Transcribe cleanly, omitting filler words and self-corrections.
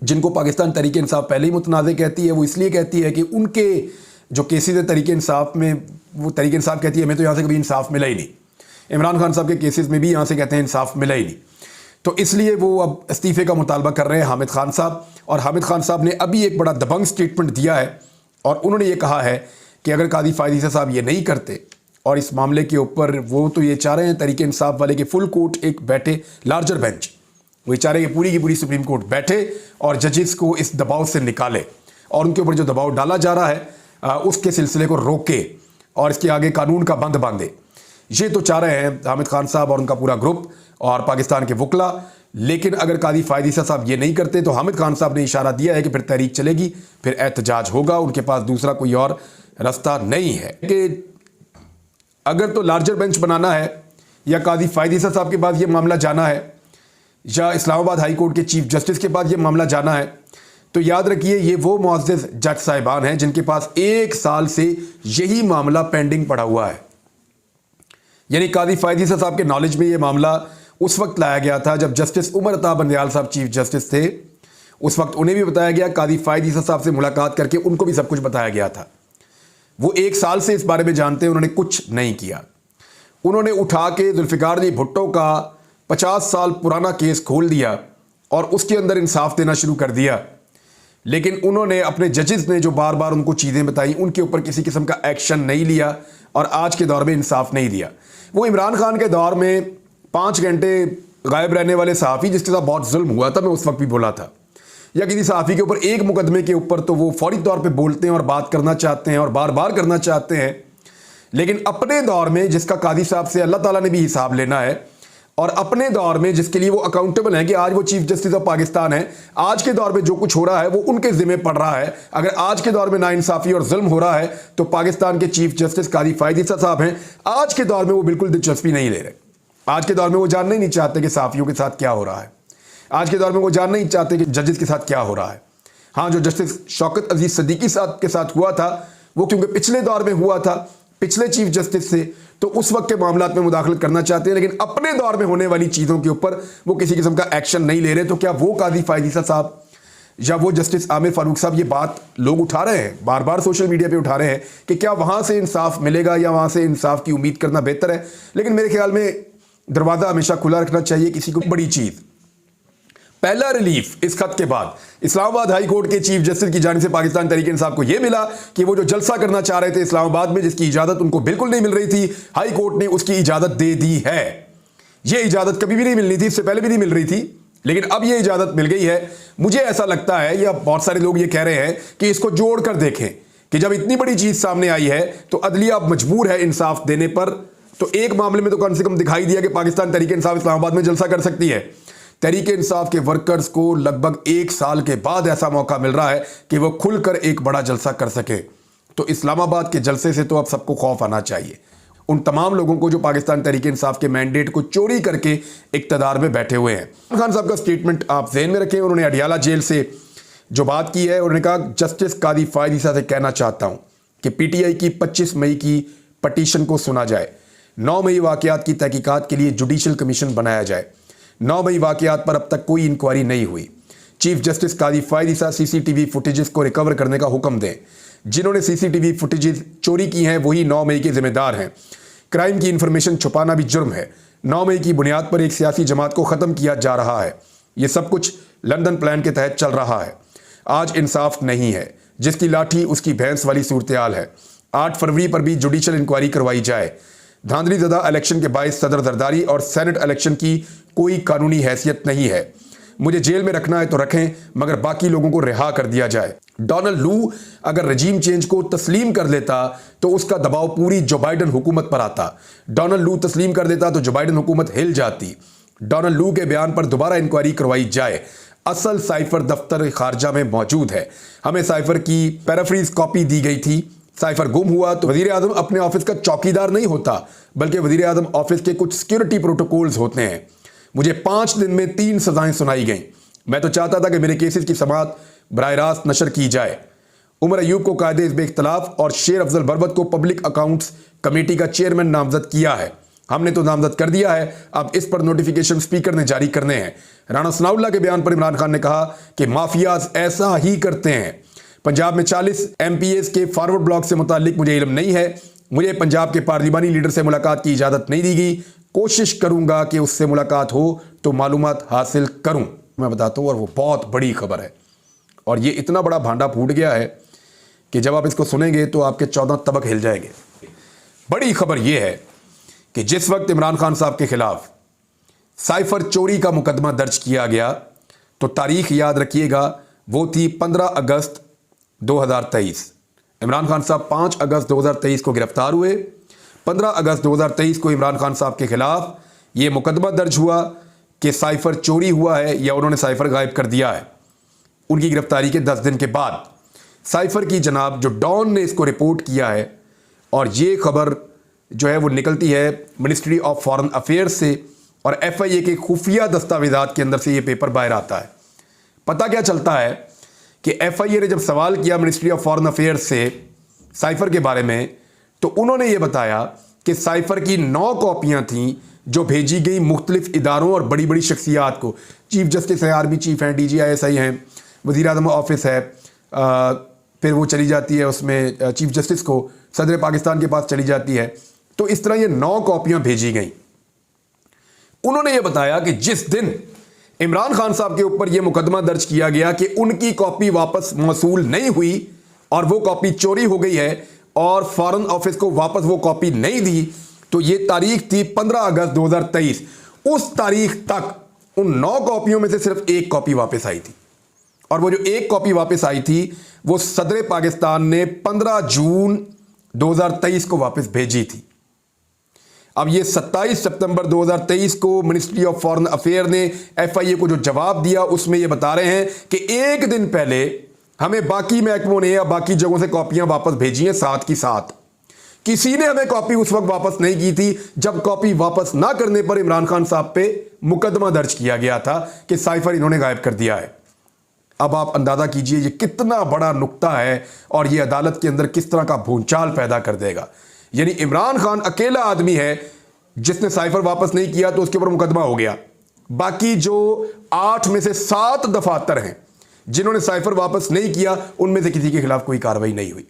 जिनको पाकिस्तान तहरीक इंसाफ पहले ही मुतनाज़ कहती है, वो इसलिए कहती है कि उनके जो केसेस है तहरीक इंसाफ में, वो तहरीक इंसाफ कहती है हमें तो यहाँ से कभी इंसाफ मिला ही नहीं। इमरान खान साहब के केसेस में भी यहाँ से कहते हैं इंसाफ मिला ही नहीं, तो इसलिए वो अब इस्तीफ़े का मुतालबा कर रहे हैं हामिद खान साहब। और हामिद खान साहब ने अभी एक बड़ा दबंग स्टेटमेंट दिया है और उन्होंने ये कहा है कि अगर कादी फ़ायद ईसा साहब ये नहीं करते और इस मामले के ऊपर वो तो ये चाह रहे हैं तहरीक इंसाफ वाले के फुल कोर्ट एक बैठे, लार्जर बेंच, वो चाह रहे हैं कि पूरी सुप्रीम कोर्ट बैठे और जजेस को इस दबाव से निकाले और उनके ऊपर जो दबाव डाला जा रहा है उसके सिलसिले को रोके और इसके आगे कानून का बंद बांधे। ये तो चाह रहे हैं हामिद खान साहब और उनका पूरा ग्रुप और पाकिस्तान के वकला। लेकिन अगर कादी फ़ायद ईसा साहब ये नहीं करते तो हामिद खान साहब ने इशारा दिया है कि फिर तहरीक चलेगी, फिर एहतजाज होगा, उनके पास दूसरा कोई और रास्ता नहीं है। कि अगर तो लार्जर बेंच बनाना है या कादी फ़ायद ईसा साहब के पास ये मामला जाना है या इस्लामाबाद हाई कोर्ट के चीफ जस्टिस के पास ये मामला जाना है, तो याद रखिए ये वो मुअज़्ज़ज़ जज साहिबान हैं जिनके पास 1 साल से यही मामला पेंडिंग पड़ा हुआ है। यानी कादी फ़ायद ईसा साहब के नॉलेज में ये मामला उस वक्त लाया गया था जब जस्टिस उमर अता बंदयाल साहब चीफ जस्टिस थे। उस वक्त उन्हें भी बताया गया, कादी फ़ायद ईसा साहब से मुलाकात करके उनको भी सब कुछ बताया गया था। वो 1 साल से इस बारे में जानते हैं, उन्होंने कुछ नहीं किया। उन्होंने उठा के जुल्फ़िकार अली भुट्टो का 50 साल पुराना केस खोल दिया और उसके अंदर इंसाफ देना शुरू कर दिया। लेकिन उन्होंने अपने जजेस ने जो बार बार उनको चीज़ें बताई उनके ऊपर किसी किस्म का एक्शन नहीं लिया और आज के दौर में इंसाफ नहीं दिया। वो इमरान खान के दौर में 5 घंटे गायब रहने वाले सहाफ़ी जिसके साथ बहुत जुल्म हुआ था, मैं उस वक्त भी बोला था, या किसी सहाफ़ी के ऊपर एक मुकदमे के ऊपर तो वो फौरी तौर पे बोलते हैं और बात करना चाहते हैं और बार बार करना चाहते हैं। लेकिन अपने दौर में जिसका कादी साहब से अल्लाह ताला ने भी हिसाब लेना है और अपने दौर में जिसके लिए वो अकाउंटेबल है कि आज वो चीफ जस्टिस ऑफ पाकिस्तान है, आज के दौर में जो कुछ हो रहा है वो उनके जिम्मे पड़ रहा है। अगर आज के दौर में नाइंसाफ़ी और जुल्म हो रहा है तो पाकिस्तान के चीफ जस्टिस कादी फ़ायद ईसा साहब हैं। आज के दौर में वो बिल्कुल दिलचस्पी नहीं ले रहे। आज के दौर में वो जानना ही नहीं चाहते कि सहाफ़ियों के साथ क्या हो रहा है। आज के दौर में वो जानना ही चाहते कि जजेस के साथ क्या हो रहा है। हाँ, जो जस्टिस शौकत अजीज़ सिद्दीकी साहब के साथ हुआ था वो क्योंकि पिछले दौर में हुआ था, पिछले चीफ जस्टिस से, तो उस वक्त के मामलात में मुदाखलत करना चाहते हैं। लेकिन अपने दौर में होने वाली चीज़ों के ऊपर वो किसी किस्म का एक्शन नहीं ले रहे। तो क्या वो कादी फ़ायद ईसा साहब या वो जस्टिस आमिर फारूक साहब, ये बात लोग उठा रहे हैं, बार बार सोशल मीडिया पे उठा रहे हैं कि क्या वहाँ से इंसाफ मिलेगा या वहाँ से इंसाफ की उम्मीद करना बेहतर है। लेकिन मेरे ख्याल में दरवाज़ा हमेशा खुला रखना चाहिए किसी को। बड़ी चीज़, पहला रिलीफ इस खत के बाद इस्लामाबाद हाई कोर्ट के चीफ जस्टिस की जानिब से पाकिस्तान तहरीक इंसाफ को यह मिला कि वो जो जलसा करना चाह रहे थे इस्लामाबाद में, जिसकी इजाज़त उनको बिल्कुल नहीं मिल रही थी, हाई कोर्ट ने उसकी इजाज़त दे दी है। ये इजाज़त कभी भी नहीं मिलनी थी, इससे पहले भी नहीं मिल रही थी, लेकिन अब ये इजाज़त मिल गई है। मुझे ऐसा लगता है या बहुत सारे लोग ये कह रहे हैं कि इसको जोड़ कर देखें कि जब इतनी बड़ी चीज़ सामने आई है तो अदलिया अब मजबूर है इंसाफ देने पर। तो एक मामले में तो कम से कम दिखाई दिया कि पाकिस्तान तहरीक इंसाफ इस्लामाबाद में जलसा कर सकती है। तहरीक इंसाफ के वर्कर्स को लगभग 1 साल के बाद ऐसा मौका मिल रहा है कि वो खुलकर एक बड़ा जलसा कर सके। तो इस्लामाबाद के जलसे से तो अब सबको खौफ आना चाहिए, उन तमाम लोगों को जो पाकिस्तान तहरीक इंसाफ के मैंडेट को चोरी करके इक़्तिदार में बैठे हुए हैं। इमरान खान साहब का स्टेटमेंट आप ज़हन में रखें। उन्होंने अडियाला जेल से जो बात की है, उन्होंने कहा जस्टिस कादी फ़ायद ईसा से कहना चाहता हूँ कि PTI की 25 मई की पटिशन को सुना जाए, 9 मई वाक़यात की तहकीकात के लिए जुडिशल कमीशन बनाया जाए। 9 मई वाक़यात पर अब तक कोई इंक्वायरी नहीं हुई। चीफ जस्टिस कादी फ़ायद ईसा CCTV फुटेजेस को रिकवर करने का हुक्म दें। जिन्होंने CCTV फुटेजेस चोरी की हैं वही 9 मई के जिम्मेदार हैं। क्राइम की इंफॉर्मेशन छुपाना भी जुर्म है। 9 मई की बुनियाद पर एक सियासी जमात को ख़त्म किया जा रहा है। ये सब कुछ लंदन प्लान के तहत चल रहा है। आज इंसाफ नहीं है, जिसकी लाठी उसकी भैंस वाली सूरत हाल है। 8 फरवरी पर भी जुडिशल इंक्वायरी करवाई जाए। धांधली ज़दा इलेक्शन के बायस सदर जरदारी और सेनेट इलेक्शन की कोई कानूनी हैसियत नहीं है। मुझे जेल में रखना है तो रखें, मगर बाकी लोगों को रिहा कर दिया जाए। डोनाल्ड लू अगर रजीम चेंज को तस्लीम कर लेता तो उसका दबाव पूरी जो बाइडन हुकूमत पर आता। डोनाल्ड लू तस्लीम कर देता तो जो बाइडन हुकूमत हिल जाती। डोनाल्ड लू के बयान पर दोबारा इंक्वायरी करवाई जाए। असल साइफर दफ्तर खारजा में मौजूद है। हमें साइफर की पैराफ्रीज कॉपी दी गई थी। साइफर गुम हुआ तो वज़ीर आज़म अपने ऑफिस का चौकीदार नहीं होता, बल्कि वज़ीर आज़म ऑफिस के कुछ सिक्योरिटी प्रोटोकॉल्स होते हैं। मुझे 5 दिन में 3 सजाएं सुनाई गईं। मैं तो चाहता था कि मेरे केसेस की समाअत बराह रास्त नशर की जाए। उमर अयूब को कायदे हिज़्ब इख्तिलाफ और शेर अफजल बरबत को पब्लिक अकाउंट्स कमेटी का चेयरमैन नामजद किया है। हमने तो नामजद कर दिया है, अब इस पर नोटिफिकेशन स्पीकर ने जारी करने हैं। राणा सनाउल्लाह के बयान पर इमरान खान ने कहा कि माफियाज ऐसा ही करते हैं। पंजाब में 40 MPs के फॉरवर्ड ब्लॉक से मुतालिक मुझे इल्म नहीं है। मुझे पंजाब के पार्लिमानी लीडर से मुलाकात की इजाज़त नहीं दी गई। कोशिश करूंगा कि उससे मुलाकात हो तो मालूमात हासिल करूं। मैं बताता हूं, और वो बहुत बड़ी खबर है, और ये इतना बड़ा भांडा फूट गया है कि जब आप इसको सुनेंगे तो आपके 14 तबक हिल जाएंगे। बड़ी खबर यह है कि जिस वक्त इमरान खान साहब के खिलाफ साइफर चोरी का मुकदमा दर्ज किया गया, तो तारीख याद रखिएगा, वो थी 15 अगस्त 2023। इमरान खान साहब 5 अगस्त 2023 को गिरफ्तार हुए। 15 अगस्त 2023 को इमरान खान साहब के खिलाफ ये मुकदमा दर्ज हुआ कि साइफर चोरी हुआ है या उन्होंने साइफर गायब कर दिया है। उनकी गिरफ्तारी के 10 दिन के बाद साइफर की जनाब जो डॉन ने इसको रिपोर्ट किया है, और ये खबर जो है वो निकलती है मिनिस्ट्री ऑफ फॉरेन अफेयर्स से, और FIA के खुफिया दस्तावेजात के अंदर से ये पेपर बाहर आता है। पता क्या चलता है कि FIA ने जब सवाल किया मिनिस्ट्री ऑफ फॉरेन अफेयर्स से साइफर के बारे में, तो उन्होंने ये बताया कि साइफर की 9 कॉपियां थीं जो भेजी गई मुख्तलिफ इदारों और बड़ी बड़ी शख्सियात को। चीफ जस्टिस हैं, आर्मी चीफ हैं, DG ISI हैं, वज़ीर आज़म ऑफिस है, फिर वो चली जाती है उसमें चीफ जस्टिस को, सदर पाकिस्तान के पास चली जाती है। तो इस तरह ये 9 कॉपियां भेजी गई। उन्होंने ये बताया कि जिस दिन इमरान खान साहब के ऊपर यह मुकदमा दर्ज किया गया कि उनकी कॉपी वापस मौसूल नहीं हुई और वो कॉपी चोरी हो गई है और फॉरेन ऑफिस को वापस वो कॉपी नहीं दी, तो ये तारीख थी 15 अगस्त 2023। उस तारीख तक उन 9 कॉपियों में से सिर्फ 1 कॉपी वापस आई थी, और वो जो 1 कॉपी वापस आई थी वो सदर पाकिस्तान ने 15 जून 2023 को वापस भेजी थी। अब ये 27 सितंबर 2023 को मिनिस्ट्री ऑफ फॉरेन अफेयर ने FIA को जो जवाब दिया उसमें ये बता रहे हैं कि 1 दिन पहले हमें बाकी महकमों ने या बाकी जगहों से कॉपियां वापस भेजी हैं साथ की साथ। किसी ने हमें कॉपी उस वक्त वापस नहीं की थी जब कॉपी वापस ना करने पर इमरान खान साहब पे मुकदमा दर्ज किया गया था कि साइफर इन्होंने गायब कर दिया है। अब आप अंदाजा कीजिए ये कितना बड़ा नुक्ता है और ये अदालत के अंदर किस तरह का भूचाल पैदा कर देगा। यानी इमरान खान अकेला आदमी है जिसने साइफर वापस नहीं किया तो उसके ऊपर मुकदमा हो गया। बाकी जो 8 में से 7 दफातर हैं जिन्होंने साइफर वापस नहीं किया, उनमें से किसी के खिलाफ कोई कार्रवाई नहीं हुई।